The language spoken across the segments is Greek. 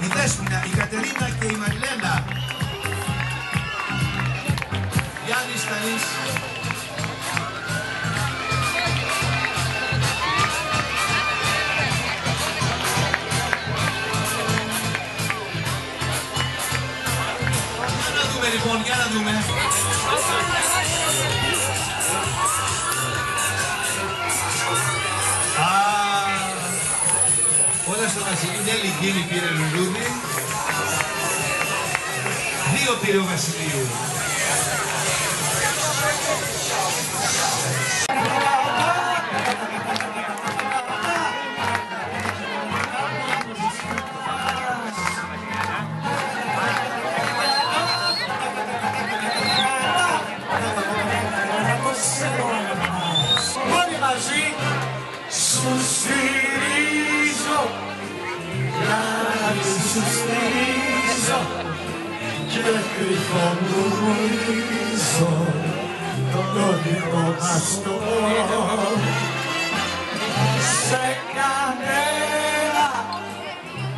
η Δέσποινα, η Κατερίνα και η Μαριλένα. Γιάννης Στανής. Για να δούμε λοιπόν, για να δούμε. Όλα στο Βασιλείο, Νέλη Γκίνη πήρε λουλούδι. 2 πήρε ο Βασιλείου. Όλοι μαζί σου στηρίζω, κάτι σου στηρίζω και κρυφό μουρμουρίζω το κωδικό μας το σε κανένα,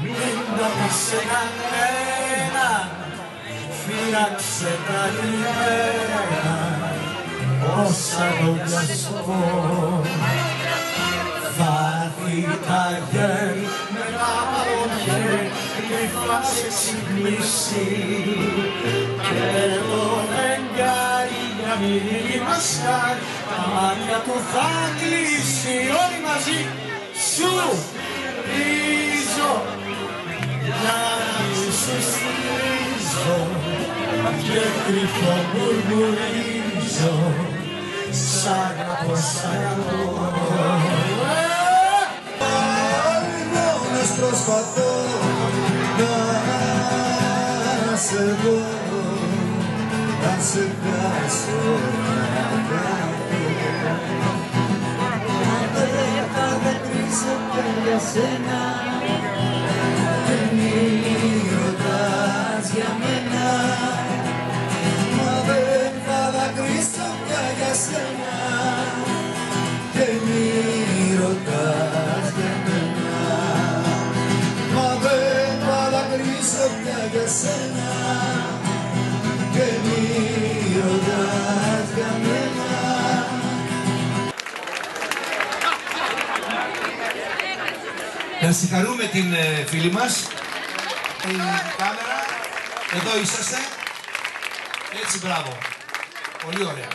μην το πεις σε κανένα, φύλαξε τα ημέρα όσα λόγια σου πω. Θα έρθει τα γέρ με άλλο χέρι κρυφά σε συγκλήσει και το φεγγάρι για μυρίλη μας χάρη τα μάτια του θα κλείσει. Όλοι μαζί σου στηρίζω, γιατί σου στηρίζω και κρυφό μουρμουρίζω σ' αγαπώ, σ' αγαπώ. Μόνος προσπαθώ να σε δω, να σε χάσω, να αγαπώ. Μα δεν θα δακρύσω και για σένα και μη ρωτάς για μένα. Μα δεν θα δακρύσω πια για σένα και μη ρωτάς για μένα. Μα δεν θα δακρύσω πια για σένα και μη ρωτάς για μένα. Να συγχαρούμε την φίλη μας, την κάμερα, εδώ είσαστε, έτσι μπράβο, πολύ ωραία.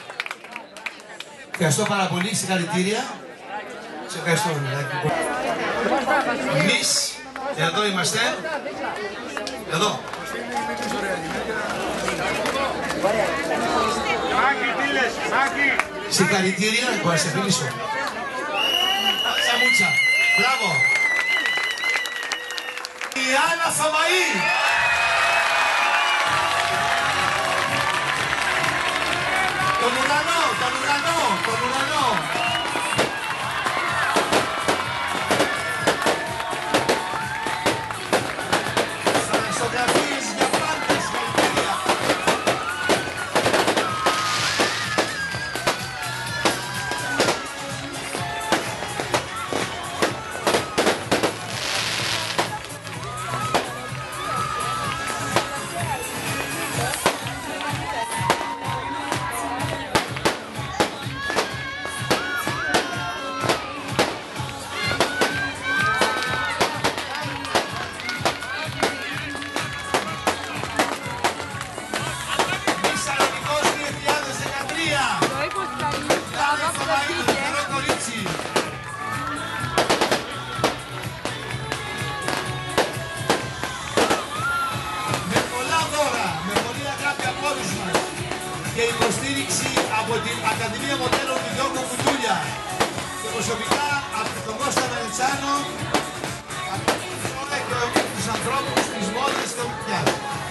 Ευχαριστώ πάρα πολύ, συγχαρητήρια, σε ευχαριστώ. Εμείς, εδώ είμαστε, εδώ. Συγχαρητήρια, μπορώ να σε φιλήσω. Σαμούτσα, μπράβο. Η Άννα Θωμαή. Τον ουρανό, τον ουρανό, τον ουρανό. Φωτογραφίες για πάντες, συγχαρητήρια. και υποστήριξη από την Ακαδημία Μοντέλων του Γιώργου Κουτούλια και προσωπικά από τον Κώστα Μελιτσάνο, από τους ανθρώπους της μόδας και ομιλιάς.